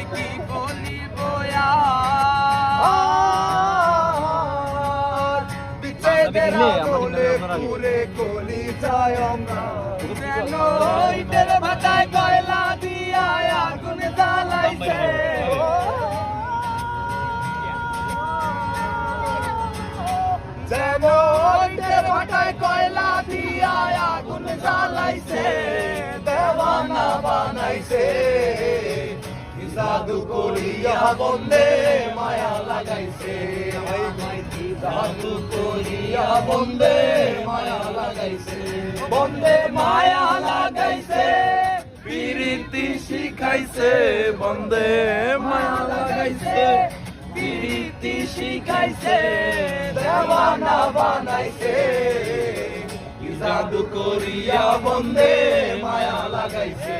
আমি কি বলিব আর বিচ্ছেদের আগুনে পুরে কলি যায় অঙ্গার যেন ইটের ভাটায় কয়লা দিয়া আগুন জ্বালাইছে যেন ইটের ভাটায় কয়লা দিয়া আগুন জ্বালাইছে দেওয়ানা বানাইছে জাদু করিয়া বন্দে মায়া লাগাইছে জাদু করিয়া বন্দে মায়া লাগাইছে বন্দে মায়া লাগাইছে প্রীতি শিখাইছে বন্দে মায়া লাগাইছে প্রীতি শিখাইছে দেওয়ানা বানাইছে জাদু করিয়া বন্দে মায়া লাগাইছে